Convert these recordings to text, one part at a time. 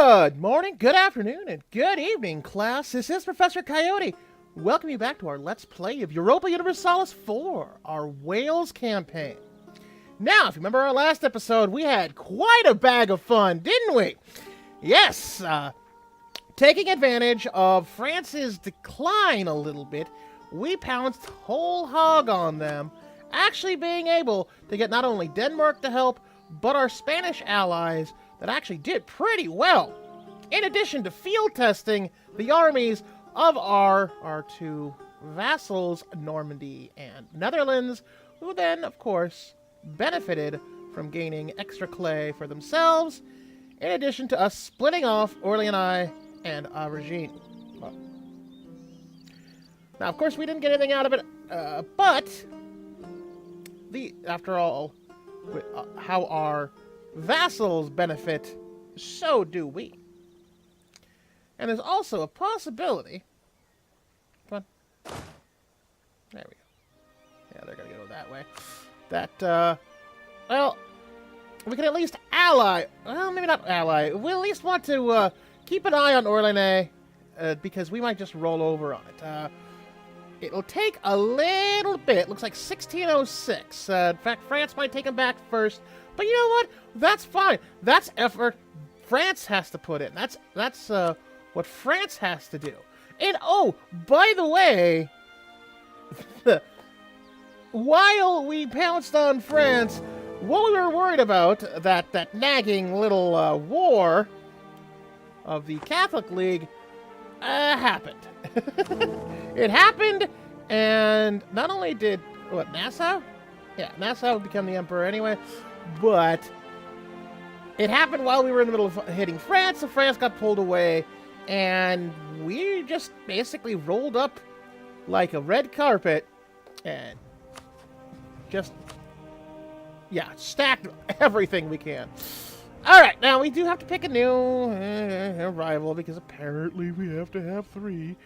Good morning, good afternoon, and good evening, class. This is Professor Coyote. Welcome you back to our Let's Play of Europa Universalis 4, our Wales campaign. Now, if you remember our last episode, we had quite a bag of fun, didn't we? Yes, taking advantage of France's decline a little bit, we pounced whole hog on them, actually being able to get not only Denmark to help, but our Spanish allies that actually did pretty well. In addition to field testing the armies of our two vassals, Normandy and Netherlands, who then, of course, benefited from gaining extra clay for themselves, in addition to us splitting off Orléans and Auvergne. Now, of course, we didn't get anything out of it, but after all, how our vassals benefit, so do we. And there's also a possibility. Come on. There we go. Yeah, they're going to go that way. That, well, we can at least ally. Well, maybe not ally. We at least want to keep an eye on Orléans, because we might just roll over on it. It'll take a little bit. Looks like 1606. In fact, France might take them back first. But you know what? That's fine. That's effort France has to put in. That's what France has to do. And oh, by the way, while we pounced on France, what we were worried about, that nagging little war of the Catholic League, happened. It happened, and not only did, Nassau? Yeah, Nassau would become the emperor anyway, but it happened while we were in the middle of hitting France, so France got pulled away, and we just basically rolled up like a red carpet, and just, yeah, stacked everything we can. Alright, now we do have to pick a new rival, because apparently we have to have 3.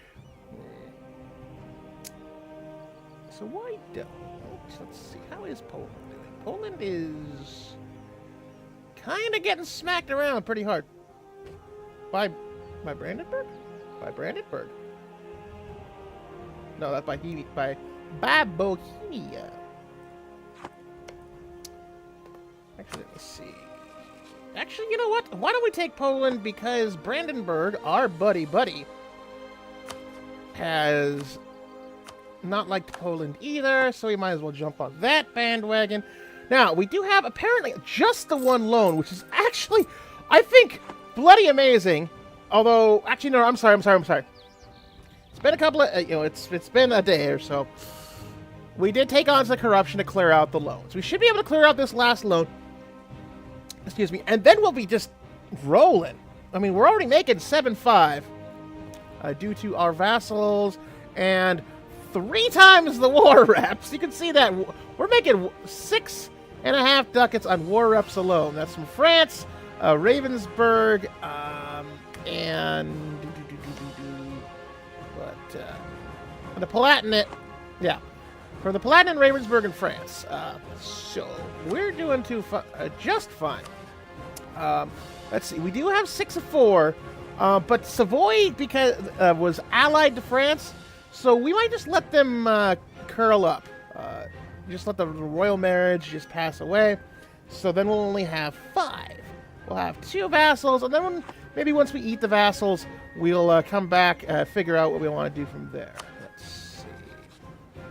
So why don't... Let's see, how is Poland doing? Poland is kind of getting smacked around pretty hard. By Brandenburg? By Brandenburg. No, that's by Bohemia. Actually, let me see. Actually, you know what? Why don't we take Poland, because Brandenburg, our buddy, has not liked Poland either, so we might as well jump on that bandwagon. Now, we do have, apparently, just the one loan, which is actually, I think, bloody amazing. Although, actually, no, I'm sorry. It's been a couple of, it's been a day or so. We did take on some corruption to clear out the loans. We should be able to clear out this last loan. Excuse me. And then we'll be just rolling. I mean, we're already making 7-5 due to our vassals and 3 times the war reps. You can see that we're making 6.5 ducats on war reps alone. That's from France, Ravensburg, and the Palatinate. Yeah, for the Palatinate, Ravensburg, and France. So we're doing just fine. Let's see. We do have 6 of 4, but Savoy was allied to France. So we might just let them curl up. Just let the royal marriage just pass away. So then we'll only have 5. We'll have 2 vassals, and then maybe once we eat the vassals, we'll come back, figure out what we want to do from there. Let's see.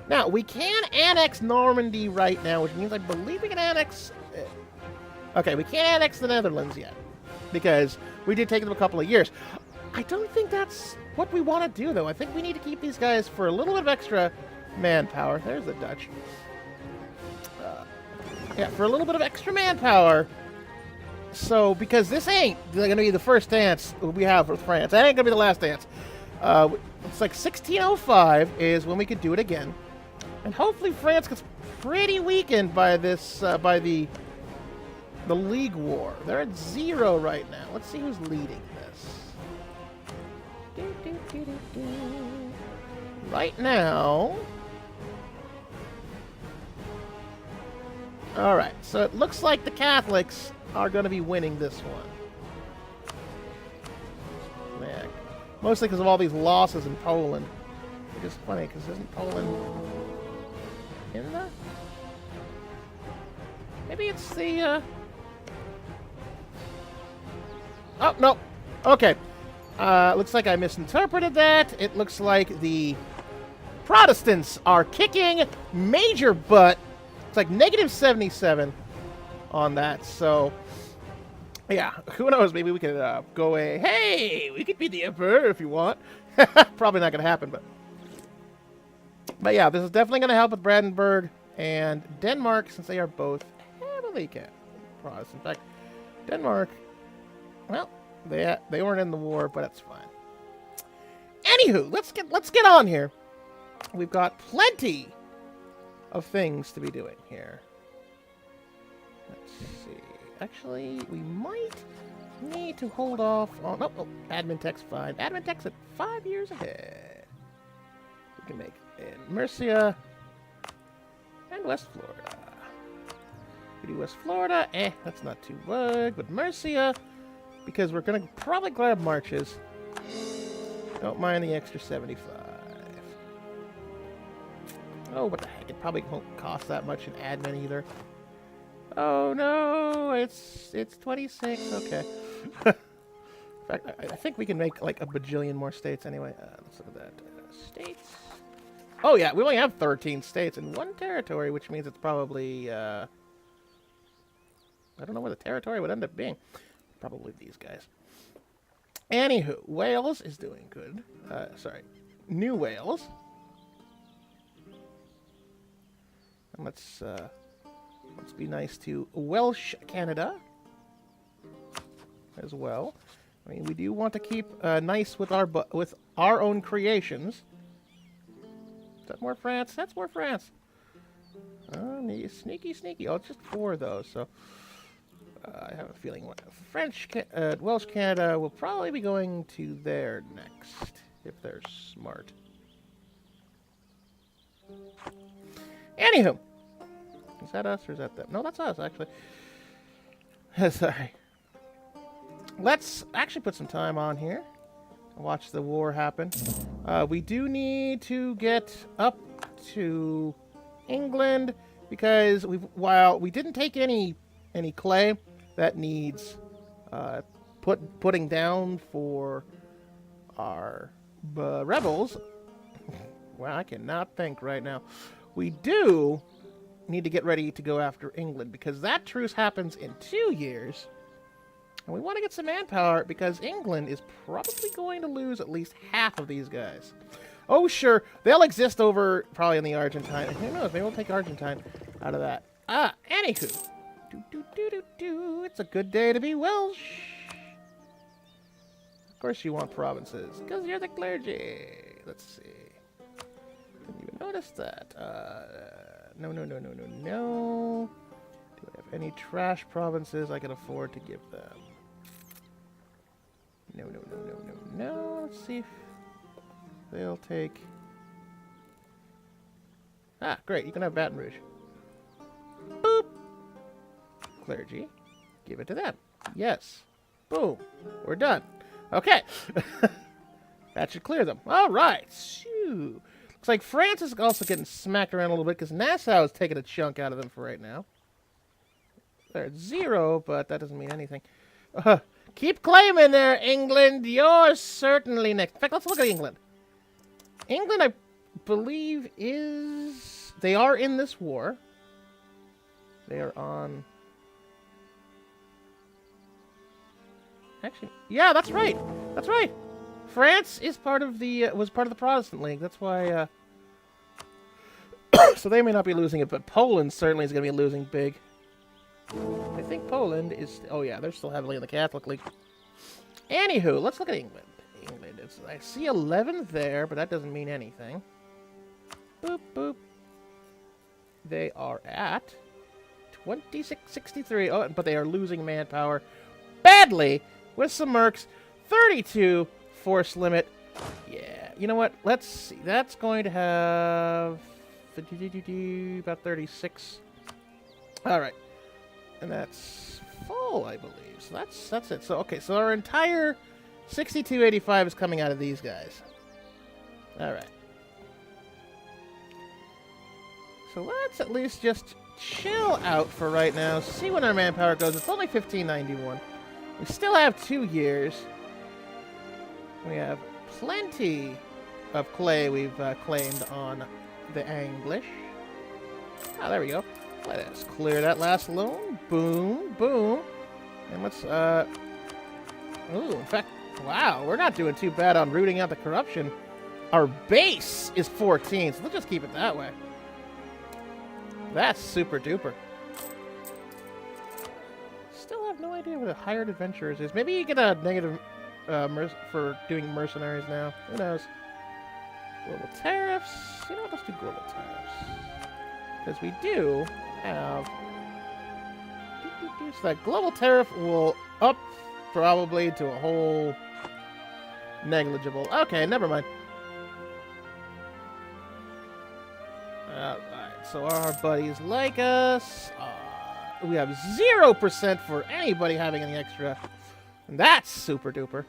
Now, we can annex Normandy right now, which means I believe we can annex... Okay, we can't annex the Netherlands yet, because we did take them a couple of years. I don't think that's what we want to do, though. I think we need to keep these guys for a little bit of extra manpower. There's the Dutch. Yeah, for a little bit of extra manpower. So, because this ain't going to be the first dance we have with France. That ain't going to be the last dance. It's like 1605 is when we could do it again. And hopefully France gets pretty weakened by this, by the League War. They're at 0 right now. Let's see who's leading this. Right now... Alright, so it looks like the Catholics are going to be winning this one. Mostly because of all these losses in Poland. Which is funny, because isn't Poland in the... Maybe it's the, Oh, no. Okay. Looks like I misinterpreted that. It looks like the Protestants are kicking major butt. It's like negative 77 on that, so... Yeah, who knows? Maybe we could go away. Hey, we could be the emperor if you want. Probably not going to happen, but yeah, this is definitely going to help with Brandenburg and Denmark, since they are both heavily Protestant. In fact, Denmark, well, they weren't in the war, but that's fine. Anywho, let's get on here. We've got plenty of things to be doing here. Let's see. Actually, we might need to hold off on... Oh, admin tech's fine. Admin tech's at 5 years ahead. We can make in Murcia and West Florida. We do West Florida. That's not too big. But Murcia, because we're going to probably grab marches. Don't mind the extra 75. Oh, what the heck. It probably won't cost that much in admin either. Oh no, it's 26. Okay. In fact, I think we can make like a bajillion more states anyway. Let's look at that. States. Oh yeah, we only have 13 states and 1 territory, which means it's probably I don't know where the territory would end up being. Probably these guys. Anywho, Wales is doing good. Sorry, New Wales. And let's be nice to Welsh Canada as well. I mean, we do want to keep nice with our own creations. Is that more France? That's more France. Sneaky. Oh, it's just 4 though, so I have a feeling Welsh Canada will probably be going to there next if they're smart. Anywho. Is that us or is that them? No, that's us, actually. Sorry. Let's actually put some time on here and watch the war happen. We do need to get up to England because while we didn't take any clay that needs putting down for our rebels. Well, I cannot think right now. We do need to get ready to go after England because that truce happens in 2 years. And we want to get some manpower because England is probably going to lose at least half of these guys. Oh, sure. They'll exist over probably in the Argentine. Who knows? Maybe we'll take Argentine out of that. Anywho. It's a good day to be Welsh. Of course you want provinces because you're the clergy. Let's see. Didn't even notice that. No. Do I have any trash provinces I can afford to give them? No. Let's see if they'll take... Great. You can have Baton Rouge. Boop. Clergy. Give it to them. Yes. Boom. We're done. Okay. That should clear them. All right. Shoo. Looks like France is also getting smacked around a little bit because Nassau is taking a chunk out of them for right now. They're at 0, but that doesn't mean anything. Keep claiming there, England. You're certainly next. In fact, let's look at England. England, I believe, is... They are in this war. They are on... Actually, yeah, that's right. That's right. France is part of the was part of the Protestant League. That's why. So they may not be losing it, but Poland certainly is going to be losing big. I think Poland is. Oh yeah, they're still heavily in the Catholic League. Anywho, let's look at England. England. I see 11 there, but that doesn't mean anything. Boop boop. They are at 2663. Oh, but they are losing manpower badly with some mercs. 32 force limit. Yeah. You know what? Let's see. That's going to have about 36. All right. And that's full, I believe. So that's it. So okay. So our entire 6285 is coming out of these guys. Alright. So let's at least just chill out for right now. See when our manpower goes. It's only 1591. We still have 2 years. We have plenty of clay we've claimed on the English. Ah, there we go. Let us clear that last loan. Boom, boom. And let's, ooh, in fact, wow, we're not doing too bad on rooting out the corruption. Our base is 14, so let's just keep it that way. That's super duper. Still have no idea what a hired adventurers is. Maybe you get a negative for doing mercenaries now. Who knows? Global tariffs. You know what? Let's do global tariffs. Because we do have... So that global tariff will up probably to a whole negligible. Okay, never mind. Alright, so our buddies like us. We have 0% for anybody having any extra. And that's super duper.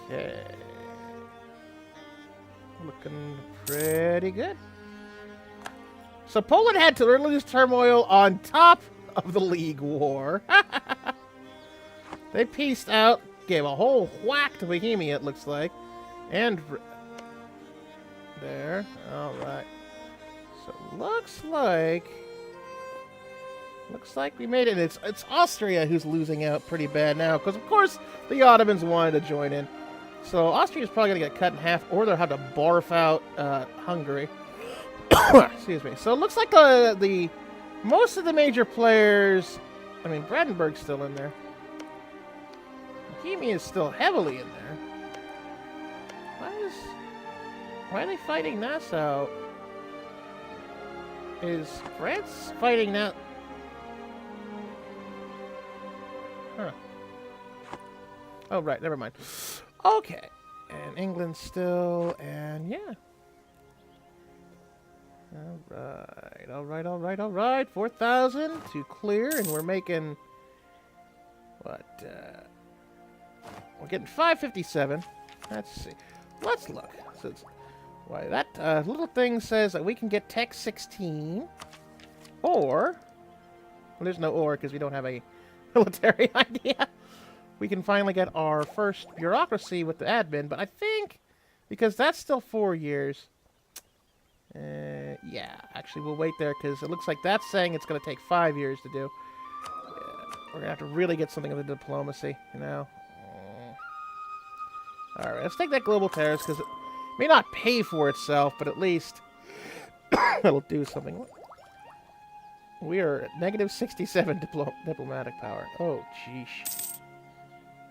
Okay. Looking pretty good. So Poland had to lose turmoil on top of the League War. They pieced out, gave a whole whack to Bohemia, it looks like. And there. Alright. So looks like we made it. It's Austria who's losing out pretty bad now, because of course the Ottomans wanted to join in. So Austria's probably gonna get cut in half, or they'll have to barf out Hungary. Excuse me. So it looks like the most of the major players. I mean, Brandenburg's still in there. Bohemia is still heavily in there. Why are they fighting Nassau? Is France fighting that? Huh. Oh, right. Never mind. Okay. And England still, and yeah. All right. 4,000 to clear, and we're making, what, we're getting 557. Let's see. Let's look. So it's, why, that little thing says that we can get Tech 16, or, well, there's no or because we don't have a military idea. We can finally get our first bureaucracy with the admin, but I think, because that's still 4 years, yeah, actually we'll wait there because it looks like that's saying it's going to take 5 years to do. Yeah, we're going to have to really get something of the diplomacy, you know. Alright, let's take that global tariffs because it may not pay for itself, but at least it'll do something. We are at negative 67 diplomatic power. Oh, jeez.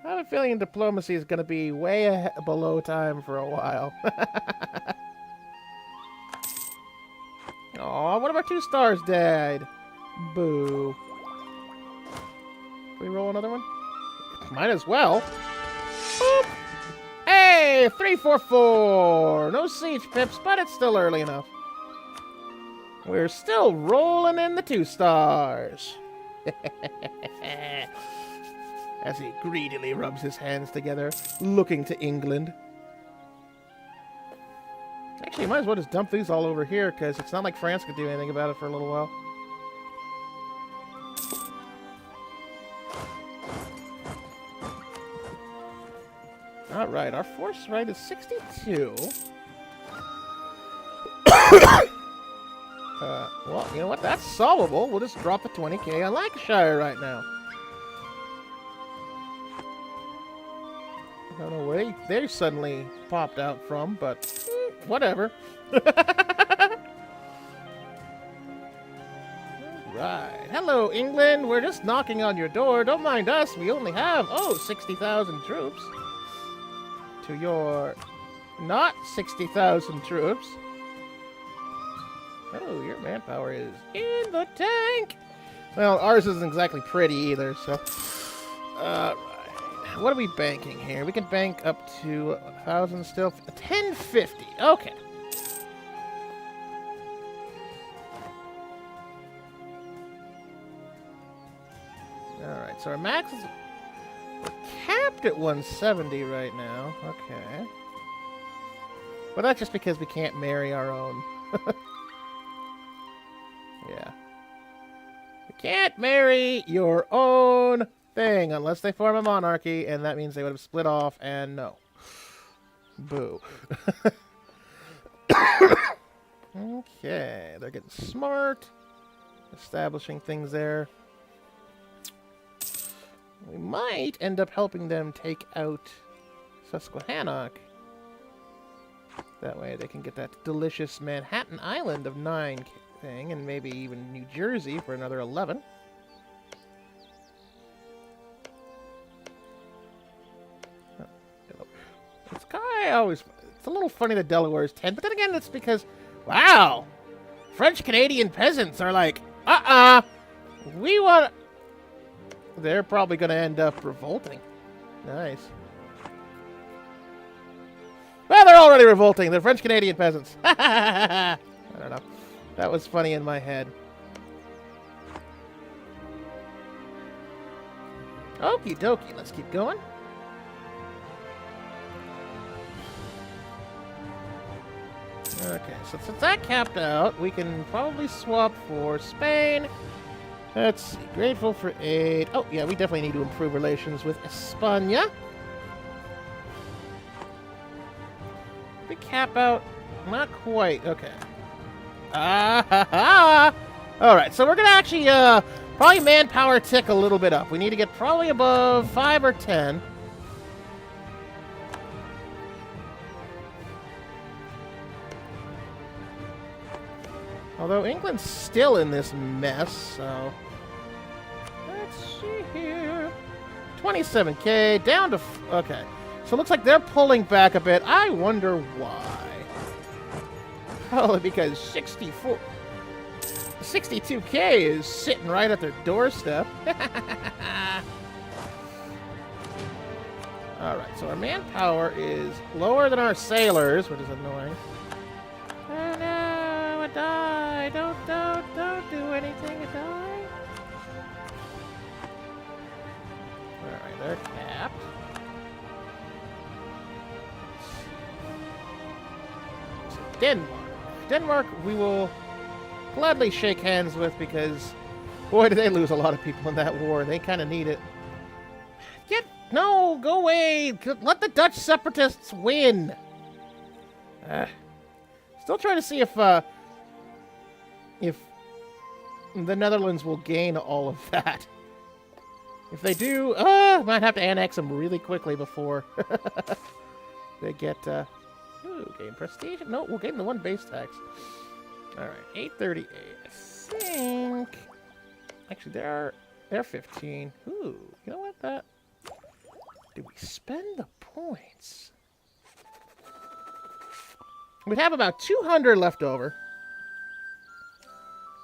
I have a feeling diplomacy is going to be way below time for a while. Aw, one of our 2 stars died. Boo. Can we roll another one? Might as well. Boop. Hey, 344. No siege pips, but it's still early enough. We're still rolling in the 2 stars. As he greedily rubs his hands together, looking to England. Actually, might as well just dump these all over here, because it's not like France could do anything about it for a little while. Alright, our force rate is 62. Well, you know what? That's solvable. We'll just drop the 20k on Lancashire right now. I don't know where they suddenly popped out from, but whatever. Right. Hello, England. We're just knocking on your door. Don't mind us. We only have, 60,000 troops. To your not 60,000 troops. Oh, your manpower is in the tank. Well, ours isn't exactly pretty either, so. Right. What are we banking here? We can bank up to 1,000 still. 1050. Okay. Alright, so our max is... We're capped at 170 right now. Okay. But that's just because we can't marry our own. Yeah. You can't marry your own thing unless they form a monarchy, and that means they would have split off, and no. Boo. Okay, they're getting smart. Establishing things there. We might end up helping them take out Susquehannock. That way they can get that delicious Manhattan Island of 9 thing, and maybe even New Jersey for another 11. This guy always... It's a little funny that Delaware is 10, but then again, it's because... Wow! French-Canadian peasants are like, we want... They're probably going to end up revolting. Nice. Well, they're already revolting. They're French-Canadian peasants. I don't know. That was funny in my head. Okie dokie. Let's keep going. Okay, so since that capped out, we can probably swap for Spain. Let's see. Grateful for aid. Oh, yeah, we definitely need to improve relations with España. We cap out. Not quite. Okay. Alright, so we're going to actually probably manpower tick a little bit up. We need to get probably above 5 or 10. Although England's still in this mess, so... Let's see here... 27k, down to... Okay. So it looks like they're pulling back a bit. I wonder why. Probably because 62k is sitting right at their doorstep. Alright, so our manpower is lower than our sailors, which is annoying. Oh no, a die! Don't do anything, a die! Alright, they're capped. So Denmark. Denmark we will gladly shake hands with because, boy, did they lose a lot of people in that war. They kind of need it. No, go away! Let the Dutch separatists win! Still trying to see if the Netherlands will gain all of that. If they do, might have to annex them really quickly before they get, gain prestige? No, we'll gain the 1 base tax. Alright, 838. I think... Actually, they're 15. Ooh, you know what, that... Did we spend the points? We'd have about 200 left over.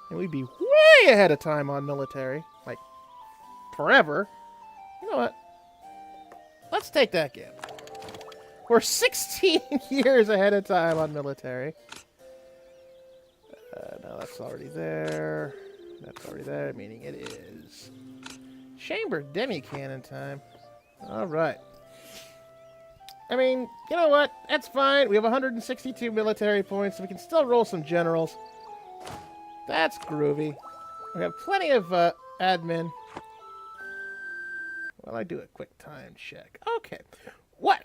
And we'd be way ahead of time on military. Like, forever. You know what? Let's take that gamble. We're 16 years ahead of time on military. No, that's already there. That's already there, meaning it is. Chamber demi-cannon time. Alright. I mean, you know what? That's fine. We have 162 military points, so we can still roll some generals. That's groovy. We have plenty of admin. Well, I do a quick time check. Okay. What?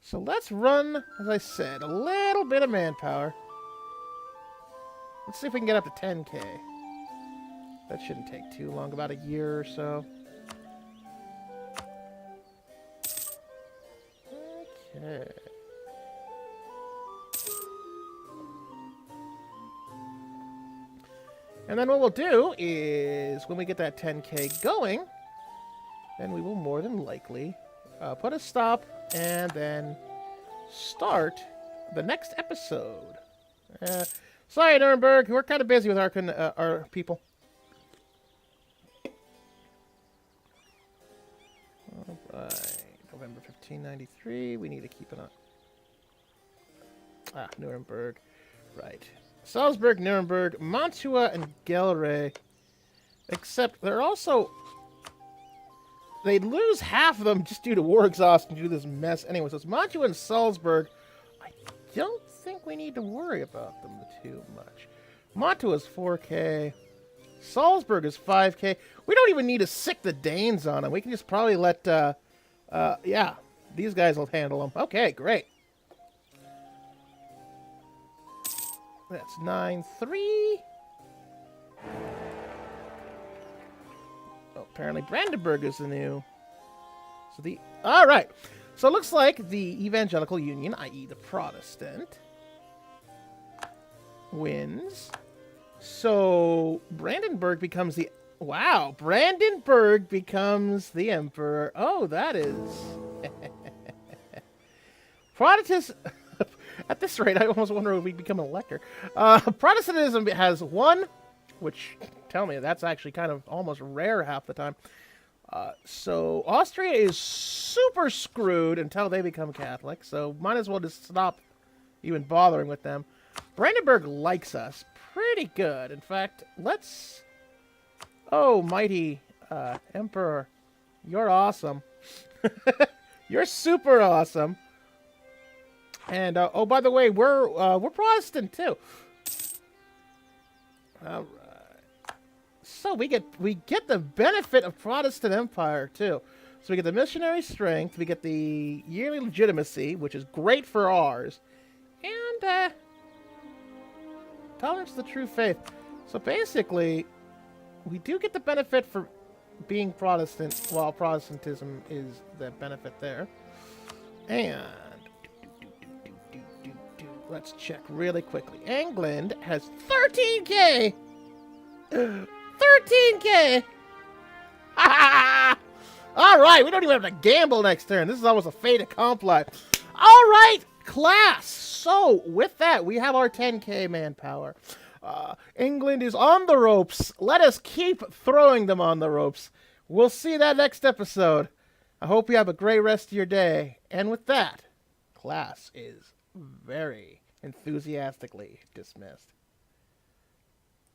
So let's run, as I said, a little bit of manpower. Let's see if we can get up to 10k. That shouldn't take too long, about a year or so. Okay. And then what we'll do is, when we get that 10k going, then we will more than likely put a stop and then start the next episode. Sorry, Nuremberg, we're kind of busy with our people. All right, November 1593. We need to keep it on. Nuremberg. Right. Salzburg, Nuremberg, Mantua, and Gelre. Except they're also... They'd lose half of them just due to war exhaustion due to this mess. Anyway, so it's Mantua and Salzburg. I don't think we need to worry about them too much. Mantua is 4K. Salzburg is 5K. We don't even need to sick the Danes on them. We can just probably let... yeah, these guys will handle them. Okay, great. That's 9-3. Oh, apparently Brandenburg is the new... So the... Alright. So it looks like the Evangelical Union, i.e. the Protestant, wins. So Brandenburg becomes the... Wow. Brandenburg becomes the emperor. Oh, that is... Protestant... At this rate, I almost wonder if we become an elector. Protestantism has one, which, tell me, that's actually kind of almost rare half the time. So Austria is super screwed until they become Catholic, so might as well just stop even bothering with them. Brandenburg likes us pretty good. In fact, let's... Oh, mighty Emperor, you're awesome. You're super awesome. And oh, by the way, we're Protestant too. All right. So we get the benefit of Protestant Empire too. So we get the missionary strength, we get the yearly legitimacy, which is great for ours, and tolerance of the true faith. So basically, we do get the benefit for being Protestant, while Protestantism is the benefit there. And let's check really quickly. England has 13K! 13K! Alright, we don't even have to gamble next turn. This is almost a fait accompli. Alright, class! So, with that, we have our 10K manpower. England is on the ropes. Let us keep throwing them on the ropes. We'll see that next episode. I hope you have a great rest of your day. And with that, class is very enthusiastically dismissed.